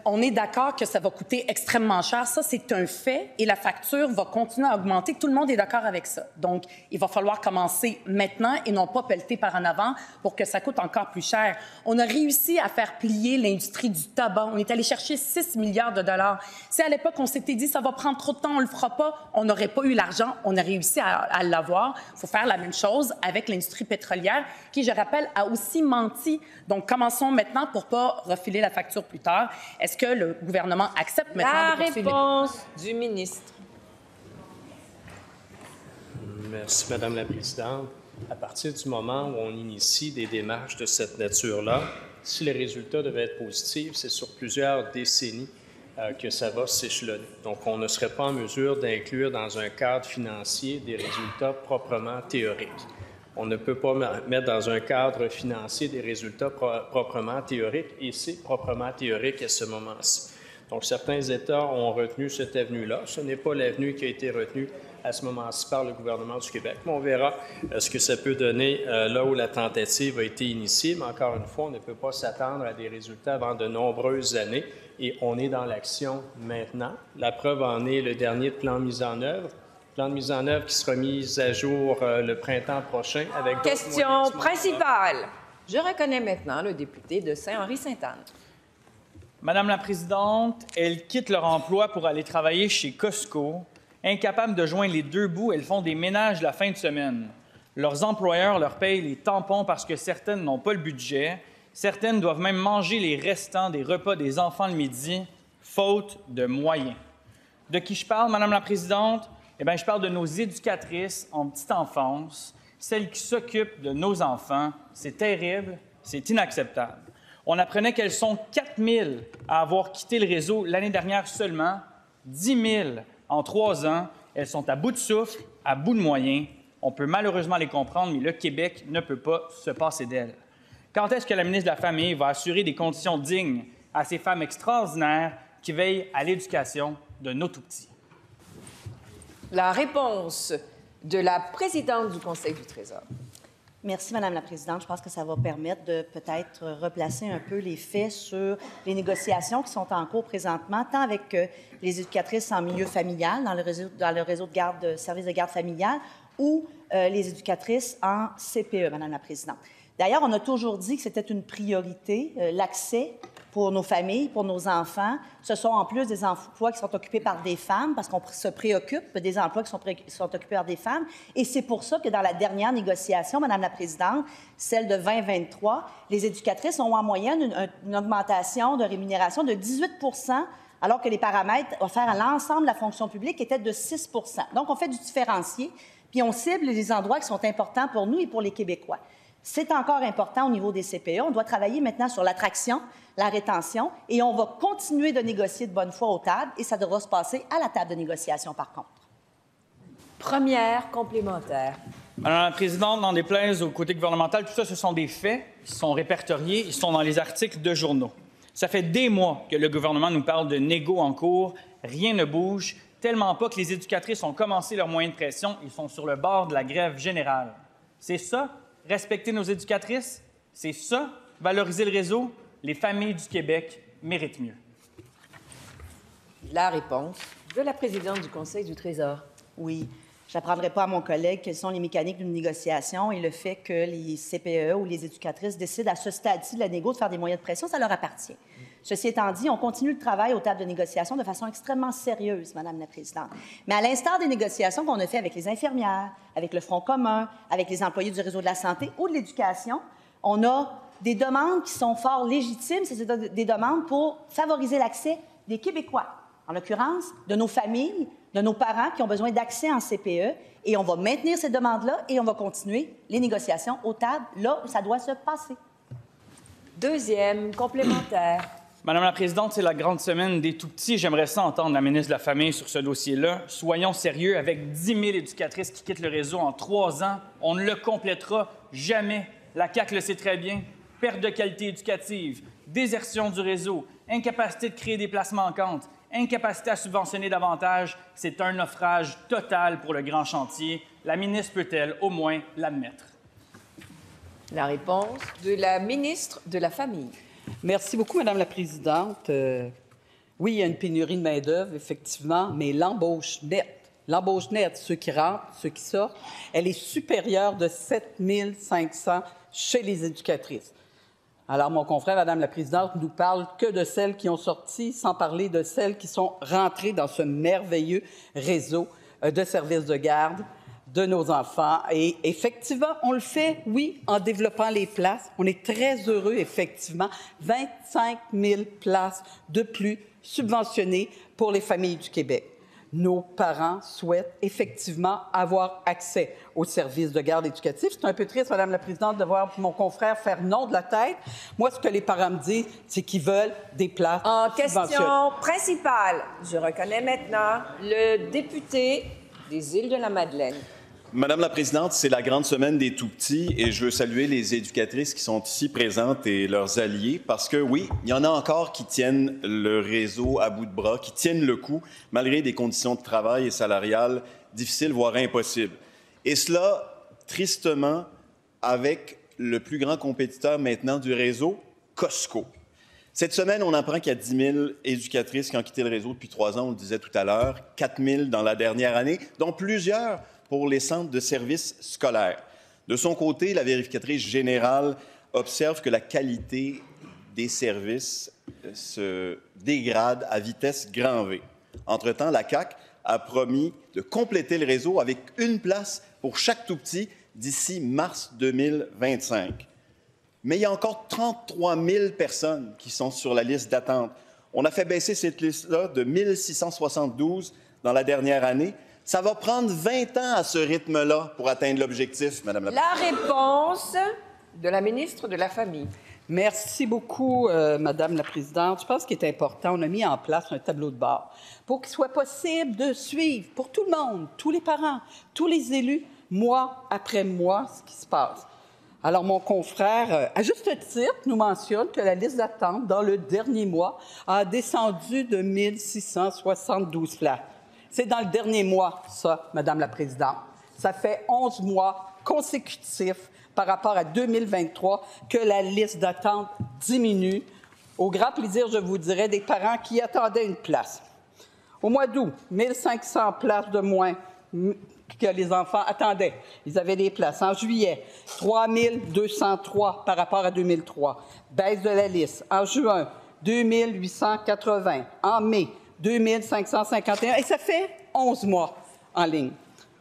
Speaker 9: On est d'accord que ça va coûter extrêmement cher. Ça, c'est un fait. Et la facture va continuer à augmenter. Tout le monde est d'accord avec ça. Donc, il va falloir commencer maintenant et non pas pelleter par en avant pour que ça coûte encore plus cher. On a réussi à faire plier l'industrie du tabac. On est allé chercher 6 milliards de dollars. Si à l'époque, on s'était dit ça va prendre trop de temps, on le fera pas, on n'aurait pas eu l'argent. On a réussi à l'avoir. Il faut faire la même chose avec l'industrie pétrolière qui, je rappelle, a aussi menti. Donc, commençons maintenant pour pas refiler la facture plus tard. Est-ce que le gouvernement accepte maintenant de poursuivre
Speaker 1: La réponse du ministre.
Speaker 10: Merci, Madame la Présidente. À partir du moment où on initie des démarches de cette nature-là, Si les résultats devaient être positifs, c'est sur plusieurs décennies que ça va s'échelonner. Donc, on ne serait pas en mesure d'inclure dans un cadre financier des résultats proprement théoriques. On ne peut pas mettre dans un cadre financier des résultats proprement théoriques, et c'est proprement théorique à ce moment-ci. Donc, certains États ont retenu cette avenue-là. Ce n'est pas l'avenue qui a été retenue à ce moment-ci par le gouvernement du Québec. Mais on verra ce que ça peut donner là où la tentative a été initiée. Mais encore une fois, on ne peut pas s'attendre à des résultats avant de nombreuses années. Et on est dans l'action maintenant. La preuve en est le dernier plan de mise en œuvre. Plan de mise en œuvre qui sera mis à jour le printemps prochain avec d'autres
Speaker 1: Question principale. Je reconnais maintenant le député de Saint-Henri-Sainte-Anne.
Speaker 11: Madame la Présidente, elles quittent leur emploi pour aller travailler chez Costco. Incapables de joindre les deux bouts, elles font des ménages la fin de semaine. Leurs employeurs leur payent les tampons parce que certaines n'ont pas le budget. Certaines doivent même manger les restants des repas des enfants le midi, faute de moyens. De qui je parle, Madame la Présidente? Eh bien, je parle de nos éducatrices en petite enfance, celles qui s'occupent de nos enfants. C'est terrible, c'est inacceptable. On apprenait qu'elles sont 4 000 à avoir quitté le réseau l'année dernière seulement, 10 000 en 3 ans. Elles sont à bout de souffle, à bout de moyens. On peut malheureusement les comprendre, mais le Québec ne peut pas se passer d'elles. Quand est-ce que la ministre de la Famille va assurer des conditions dignes à ces femmes extraordinaires qui veillent à l'éducation de nos tout-petits?
Speaker 1: La réponse de la présidente du Conseil du Trésor.
Speaker 12: Merci, Madame la Présidente. Je pense que ça va permettre de peut-être replacer un peu les faits sur les négociations qui sont en cours présentement, tant avec les éducatrices en milieu familial, dans le réseau de garde, service de garde familiale, ou les éducatrices en CPE, Madame la Présidente. D'ailleurs, on a toujours dit que c'était une priorité, l'accès pour nos familles, pour nos enfants. Ce sont en plus des emplois qui sont occupés par des femmes, parce qu'on se préoccupe des emplois qui sont occupés par des femmes. Et c'est pour ça que dans la dernière négociation, Madame la Présidente, celle de 2023, les éducatrices ont en moyenne une augmentation de rémunération de 18 % alors que les paramètres offerts à l'ensemble de la fonction publique étaient de 6 % Donc, on fait du différencié, puis on cible les endroits qui sont importants pour nous et pour les Québécois. C'est encore important au niveau des CPE. On doit travailler maintenant sur l'attraction, la rétention, et on va continuer de négocier de bonne foi aux tables, et ça devra se passer à la table de négociation, par contre.
Speaker 1: Première complémentaire.
Speaker 11: Madame la Présidente, n'en déplaise au côté gouvernemental, tout ça, ce sont des faits, ils sont répertoriés, ils sont dans les articles de journaux. Ça fait des mois que le gouvernement nous parle de négo en cours, rien ne bouge, tellement pas que les éducatrices ont commencé leur moyen de pression, ils sont sur le bord de la grève générale. C'est ça, respecter nos éducatrices? C'est ça, valoriser le réseau? Les familles du Québec méritent mieux.
Speaker 1: La réponse de la présidente du Conseil du Trésor.
Speaker 12: Oui. Je n'apprendrai pas à mon collègue quelles sont les mécaniques d'une négociation, et le fait que les CPE ou les éducatrices décident à ce stade-ci de la négo de faire des moyens de pression, ça leur appartient. Ceci étant dit, on continue le travail aux tables de négociation de façon extrêmement sérieuse, Madame la Présidente. Mais à l'instar des négociations qu'on a fait avec les infirmières, avec le Front commun, avec les employés du réseau de la santé ou de l'éducation, on a des demandes qui sont fort légitimes. C'est des demandes pour favoriser l'accès des Québécois, en l'occurrence de nos familles, de nos parents qui ont besoin d'accès en CPE. Et on va maintenir ces demandes-là et on va continuer les négociations aux tables là où ça doit se passer.
Speaker 1: Deuxième complémentaire.
Speaker 11: Madame la Présidente, c'est la grande semaine des tout-petits. J'aimerais ça entendre la ministre de la Famille sur ce dossier-là. Soyons sérieux, avec 10 000 éducatrices qui quittent le réseau en 3 ans, on ne le complétera jamais. La CAQ le sait très bien. Perte de qualité éducative, désertion du réseau, incapacité de créer des places manquantes, incapacité à subventionner davantage, c'est un naufrage total pour le grand chantier. La ministre peut-elle au moins l'admettre?
Speaker 1: La réponse de la ministre de la Famille.
Speaker 13: Merci beaucoup, Madame la Présidente. Oui, il y a une pénurie de main-d'œuvre, effectivement, mais l'embauche nette, ceux qui rentrent, ceux qui sortent, elle est supérieure de 7 500 chez les éducatrices. Alors, mon confrère, Madame la Présidente, nous parle que de celles qui ont sorti, sans parler de celles qui sont rentrées dans ce merveilleux réseau de services de garde de nos enfants. Et effectivement, on le fait, oui, en développant les places. On est très heureux, effectivement. 25 000 places de plus subventionnées pour les familles du Québec. nos parents souhaitent effectivement avoir accès aux services de garde éducatifs. C'est un peu triste, Madame la Présidente, de voir mon confrère faire non de la tête. Moi, ce que les parents me disent, c'est qu'ils veulent des places
Speaker 1: En
Speaker 13: subventionnées.
Speaker 1: question principale, je reconnais maintenant le député des Îles-de-la-Madeleine.
Speaker 14: Madame la Présidente, c'est la grande semaine des tout-petits et je veux saluer les éducatrices qui sont ici présentes et leurs alliés parce que, oui, il y en a encore qui tiennent le réseau à bout de bras, qui tiennent le coup malgré des conditions de travail et salariales difficiles, voire impossibles. Et cela, tristement, avec le plus grand compétiteur maintenant du réseau, Costco. Cette semaine, on apprend qu'il y a 10 000 éducatrices qui ont quitté le réseau depuis 3 ans, on le disait tout à l'heure, 4 000 dans la dernière année, dont plusieurs pour les centres de services scolaires. De son côté, la vérificatrice générale observe que la qualité des services se dégrade à vitesse grand V. Entre-temps, la CAQ a promis de compléter le réseau avec une place pour chaque tout-petit d'ici mars 2025. Mais il y a encore 33 000 personnes qui sont sur la liste d'attente. On a fait baisser cette liste-là de 1 672 dans la dernière année. Ça va prendre 20 ans à ce rythme-là pour atteindre l'objectif, Madame la Présidente.
Speaker 1: La réponse de la ministre de la Famille.
Speaker 13: Merci beaucoup, Madame la Présidente. Je pense qu'il est important, on a mis en place un tableau de bord pour qu'il soit possible de suivre pour tout le monde, tous les parents, tous les élus, mois après mois, ce qui se passe. Alors, mon confrère, à juste titre, nous mentionne que la liste d'attente dans le dernier mois a descendu de 1 672 places. C'est dans le dernier mois, ça, Madame la Présidente. Ça fait 11 mois consécutifs par rapport à 2023 que la liste d'attente diminue. Au grand plaisir, je vous dirais, des parents qui attendaient une place. Au mois d'août, 1 500 places de moins que les enfants attendaient. Ils avaient des places. En juillet, 3 203 par rapport à 2003. Baisse de la liste. En juin, 2 880. En mai, 2 551. Et ça fait 11 mois en ligne.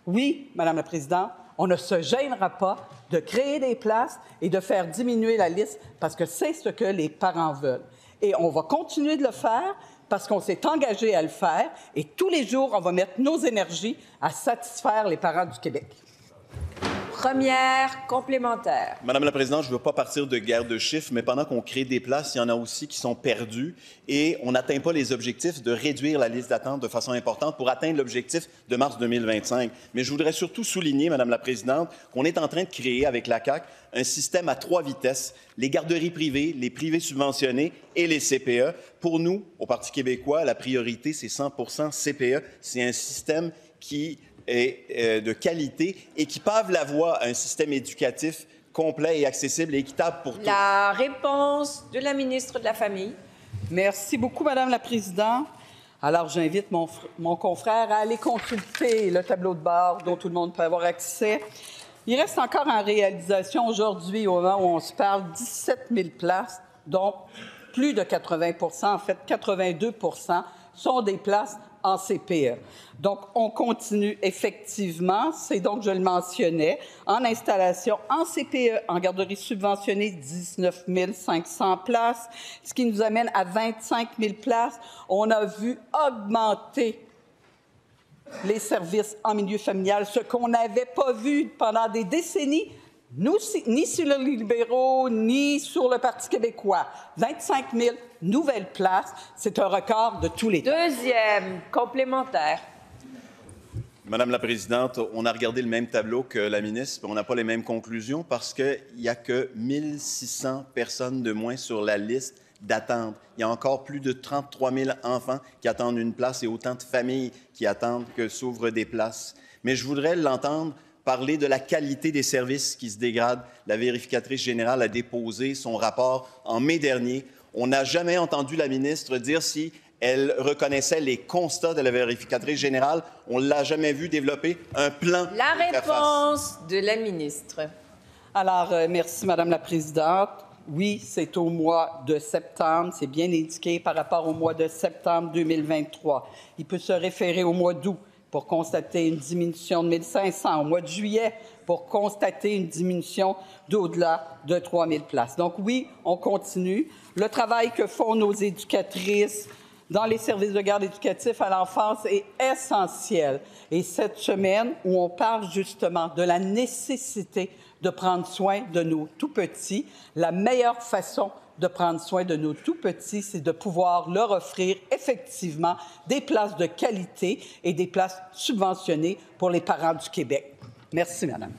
Speaker 13: Oui, Madame la Présidente, on ne se gênera pas de créer des places et de faire diminuer la liste parce que c'est ce que les parents veulent. Et on va continuer de le faire parce qu'on s'est engagé à le faire et tous les jours, on va mettre nos énergies à satisfaire les parents du Québec.
Speaker 1: Première complémentaire.
Speaker 14: Madame la Présidente, je ne veux pas partir de guerre de chiffres, mais pendant qu'on crée des places, il y en a aussi qui sont perdues et on n'atteint pas les objectifs de réduire la liste d'attente de façon importante pour atteindre l'objectif de mars 2025. Mais je voudrais surtout souligner, Madame la Présidente, qu'on est en train de créer avec la CAQ un système à 3 vitesses, les garderies privées, les privés subventionnés et les CPE. Pour nous, au Parti québécois, la priorité, c'est 100% CPE. C'est un système qui est de qualité et qui pave la voie à un système éducatif complet et accessible et équitable pour tous.
Speaker 1: La réponse de la ministre de la Famille.
Speaker 13: Merci beaucoup, Madame la Présidente. Alors, j'invite mon confrère à aller consulter le tableau de bord dont tout le monde peut avoir accès. Il reste encore en réalisation aujourd'hui, au moment où on se parle, 17 000 places, dont plus de 80 en fait 82 sont des places en CPE. Donc, on continue effectivement, c'est donc, je le mentionnais, en installation en CPE, en garderie subventionnée, 19 500 places, ce qui nous amène à 25 000 places. On a vu augmenter les services en milieu familial, ce qu'on n'avait pas vu pendant des décennies, ni sur les libéraux, ni sur le Parti québécois. 25 000 nouvelles places, c'est un record de tous les temps.
Speaker 1: Deuxième complémentaire.
Speaker 14: Madame la Présidente, on a regardé le même tableau que la ministre, mais on n'a pas les mêmes conclusions parce qu'il n'y a que 1 600 personnes de moins sur la liste d'attente. Il y a encore plus de 33 000 enfants qui attendent une place et autant de familles qui attendent que s'ouvrent des places. Mais je voudrais l'entendre parler de la qualité des services qui se dégradent. La vérificatrice générale a déposé son rapport en mai dernier. On n'a jamais entendu la ministre dire si elle reconnaissait les constats de la vérificatrice générale. On ne l'a jamais vu développer un plan.
Speaker 1: La réponse de la ministre.
Speaker 13: Alors, merci, Madame la Présidente. Oui, c'est au mois de septembre. C'est bien indiqué par rapport au mois de septembre 2023. Il peut se référer au mois d'août pour constater une diminution de 1 500, au mois de juillet pour constater une diminution d'au-delà de 3 000 places. Donc oui, on continue. Le travail que font nos éducatrices, dans les services de garde éducatifs à l'enfance est essentiel. Et cette semaine où on parle justement de la nécessité de prendre soin de nos tout-petits, la meilleure façon de prendre soin de nos tout-petits, c'est de pouvoir leur offrir effectivement des places de qualité et des places subventionnées pour les parents du Québec. Merci, Madame.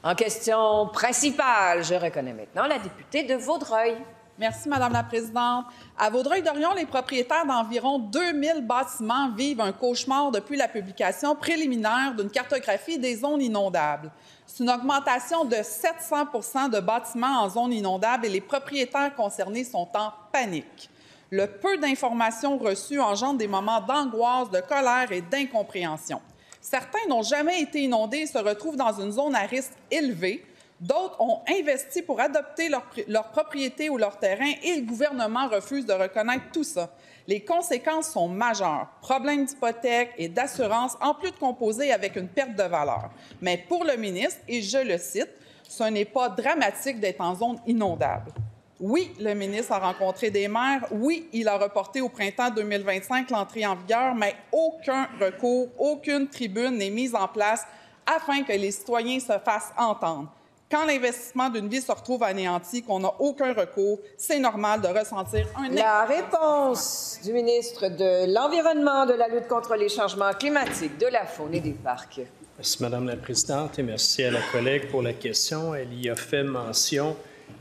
Speaker 1: En question principale, je reconnais maintenant la députée de Vaudreuil.
Speaker 15: Merci, Madame la Présidente. À Vaudreuil-Dorion, les propriétaires d'environ 2000 bâtiments vivent un cauchemar depuis la publication préliminaire d'une cartographie des zones inondables. C'est une augmentation de 700 de bâtiments en zone inondable et les propriétaires concernés sont en panique. Le peu d'informations reçues engendre des moments d'angoisse, de colère et d'incompréhension. Certains n'ont jamais été inondés et se retrouvent dans une zone à risque élevé. D'autres ont investi pour adopter leur propriété ou leur terrain et le gouvernement refuse de reconnaître tout ça. Les conséquences sont majeures. Problèmes d'hypothèque et d'assurance, en plus de composer avec une perte de valeur. Mais pour le ministre, et je le cite, ce n'est pas dramatique d'être en zone inondable. Oui, le ministre a rencontré des maires. Oui, il a reporté au printemps 2025 l'entrée en vigueur, mais aucun recours, aucune tribune n'est mise en place afin que les citoyens se fassent entendre. Quand l'investissement d'une vie se retrouve anéanti, qu'on n'a aucun recours, c'est normal de ressentir un...
Speaker 1: La réponse du ministre de l'Environnement, de la lutte contre les changements climatiques, de la faune et des parcs.
Speaker 10: Merci, Madame la Présidente, et merci à la collègue pour la question. Elle y a fait mention.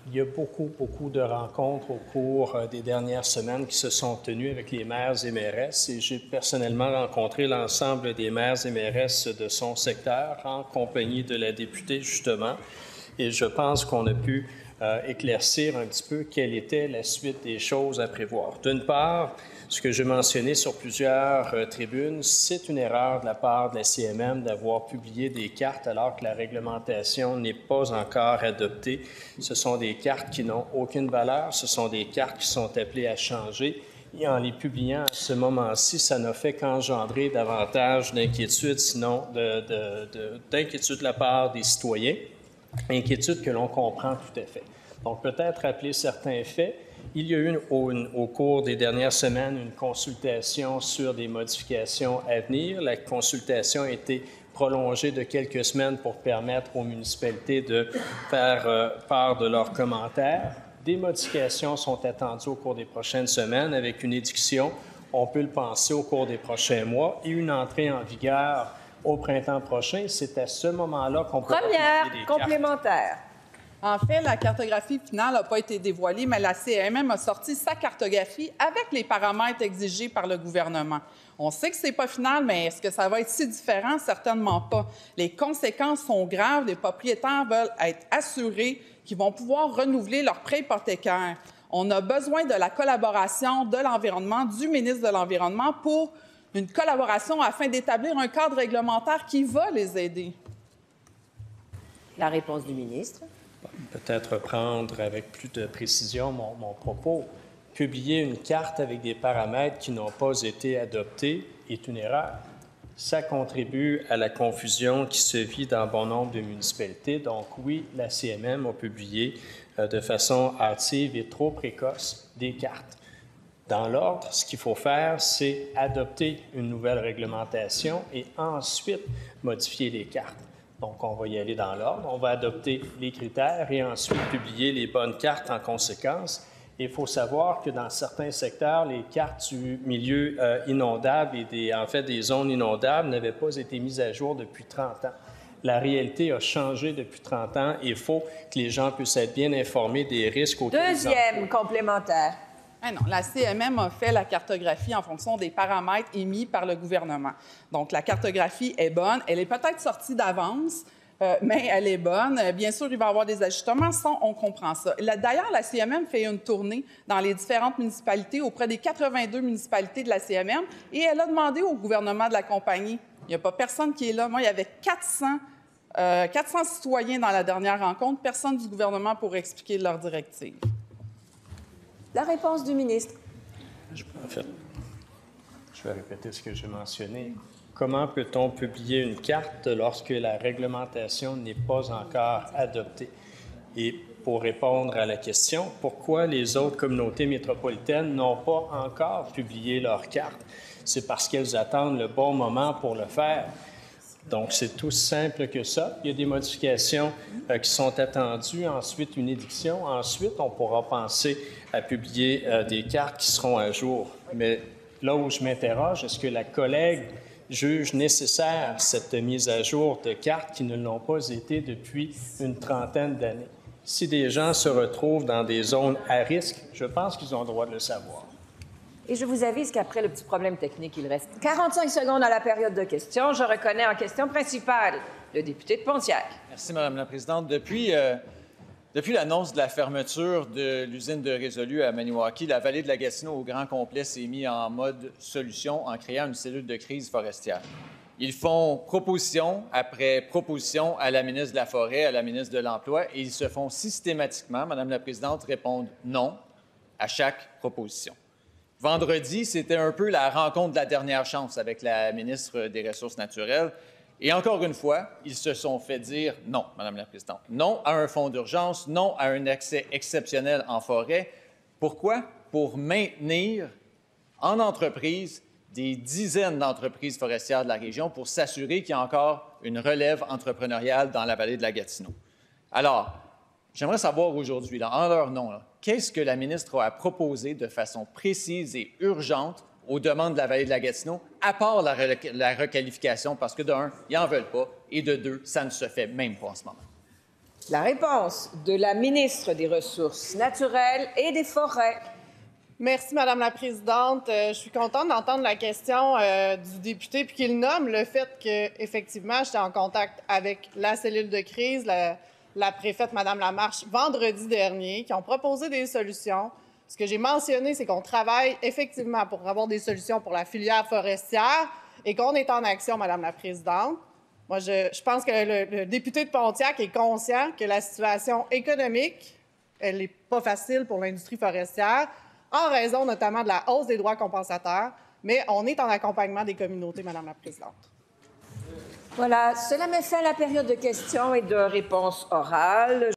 Speaker 10: Il y a beaucoup de rencontres au cours des dernières semaines qui se sont tenues avec les maires et mairesses. Et j'ai personnellement rencontré l'ensemble des maires et mairesses de son secteur en compagnie de la députée, justement. Et je pense qu'on a pu éclaircir un petit peu quelle était la suite des choses à prévoir. D'une part, ce que j'ai mentionné sur plusieurs tribunes, c'est une erreur de la part de la CMM d'avoir publié des cartes alors que la réglementation n'est pas encore adoptée. Ce sont des cartes qui n'ont aucune valeur, ce sont des cartes qui sont appelées à changer. Et en les publiant à ce moment-ci, ça n'a fait qu'engendrer davantage d'inquiétudes, sinon d'inquiétudes de la part des citoyens, inquiétudes que l'on comprend tout à fait. Donc, peut-être rappeler certains faits. Il y a eu au cours des dernières semaines une consultation sur des modifications à venir. La consultation a été prolongée de quelques semaines pour permettre aux municipalités de faire part de leurs commentaires. Des modifications sont attendues au cours des prochaines semaines avec une édiction, on peut le penser, au cours des prochains mois et une entrée en vigueur au printemps prochain. C'est à ce moment-là qu'on peut...
Speaker 1: Première complémentaire.
Speaker 15: En fait, la cartographie finale n'a pas été dévoilée, mais la CMM a sorti sa cartographie avec les paramètres exigés par le gouvernement. On sait que ce n'est pas final, mais est-ce que ça va être si différent? Certainement pas. Les conséquences sont graves. Les propriétaires veulent être assurés qu'ils vont pouvoir renouveler leur prêt hypothécaire. On a besoin de la collaboration de l'Environnement, du ministre de l'Environnement, pour une collaboration afin d'établir un cadre réglementaire qui va les aider.
Speaker 1: La réponse du ministre.
Speaker 10: Peut-être reprendre avec plus de précision mon propos. Publier une carte avec des paramètres qui n'ont pas été adoptés est une erreur. Ça contribue à la confusion qui se vit dans bon nombre de municipalités. Donc oui, la CMM a publié de façon hâtive et trop précoce des cartes. Dans l'ordre, ce qu'il faut faire, c'est adopter une nouvelle réglementation et ensuite modifier les cartes. Donc, on va y aller dans l'ordre. On va adopter les critères et ensuite publier les bonnes cartes en conséquence. Il faut savoir que dans certains secteurs, les cartes du milieu inondable et des zones inondables n'avaient pas été mises à jour depuis 30 ans. La réalité a changé depuis 30 ans et il faut que les gens puissent être bien informés des risques auxquels ils
Speaker 1: Deuxième complémentaire.
Speaker 15: Ah non, la CMM a fait la cartographie en fonction des paramètres émis par le gouvernement. Donc, la cartographie est bonne. Elle est peut-être sortie d'avance, mais elle est bonne. Bien sûr, il va y avoir des ajustements. Ça, on comprend ça. D'ailleurs, la CMM fait une tournée dans les différentes municipalités, auprès des 82 municipalités de la CMM, et elle a demandé au gouvernement de la compagnie. Il n'y a pas personne qui est là. Moi, il y avait 400 citoyens dans la dernière rencontre. Personne du gouvernement pour expliquer leurs directives.
Speaker 1: La réponse du ministre.
Speaker 10: En fait, je vais répéter ce que j'ai mentionné. Comment peut-on publier une carte lorsque la réglementation n'est pas encore adoptée? Et pour répondre à la question pourquoi les autres communautés métropolitaines n'ont pas encore publié leur carte. C'est parce qu'elles attendent le bon moment pour le faire. Donc, c'est tout simple que ça. Il y a des modifications qui sont attendues, ensuite une édiction. Ensuite, on pourra penser à publier des cartes qui seront à jour. Mais là où je m'interroge, est-ce que la collègue juge nécessaire cette mise à jour de cartes qui ne l'ont pas été depuis une trentaine d'années? Si des gens se retrouvent dans des zones à risque, je pense qu'ils ont le droit de le savoir.
Speaker 1: Et je vous avise qu'après le petit problème technique, il reste 45 secondes à la période de questions. Je reconnais en question principale le député de Pontiac.
Speaker 16: Merci, Mme la Présidente. Depuis l'annonce de la fermeture de l'usine de Résolu à Maniwaki, la vallée de la Gatineau au grand complet s'est mise en mode solution en créant une cellule de crise forestière. Ils font proposition après proposition à la ministre de la Forêt, à la ministre de l'Emploi, et ils se font systématiquement, Mme la Présidente, répondre non à chaque proposition. Vendredi, c'était un peu la rencontre de la dernière chance avec la ministre des Ressources naturelles. Et encore une fois, ils se sont fait dire non, Mme la Présidente. Non à un fonds d'urgence, non à un accès exceptionnel en forêt. Pourquoi? Pour maintenir en entreprise des dizaines d'entreprises forestières de la région pour s'assurer qu'il y a encore une relève entrepreneuriale dans la vallée de la Gatineau. Alors, j'aimerais savoir aujourd'hui, en leur nom, qu'est-ce que la ministre a proposé de façon précise et urgente aux demandes de la vallée de la Gatineau, à part la requalification, parce que d'un, ils n'en veulent pas, et de deux, ça ne se fait même pas en ce moment.
Speaker 1: La réponse de la ministre des Ressources naturelles et des Forêts.
Speaker 17: Merci, Madame la Présidente. Je suis contente d'entendre la question du député, puis qu'il nomme le fait qu'effectivement, j'étais en contact avec la cellule de crise, la préfète, Mme Lamarche, vendredi dernier, qui ont proposé des solutions. Ce que j'ai mentionné, c'est qu'on travaille effectivement pour avoir des solutions pour la filière forestière et qu'on est en action, Madame la Présidente. Moi, je pense que le député de Pontiac est conscient que la situation économique, elle n'est pas facile pour l'industrie forestière, en raison notamment de la hausse des droits compensateurs, mais on est en accompagnement des communautés, Madame la Présidente.
Speaker 1: Voilà, cela met fin à la période de questions et de réponses orales.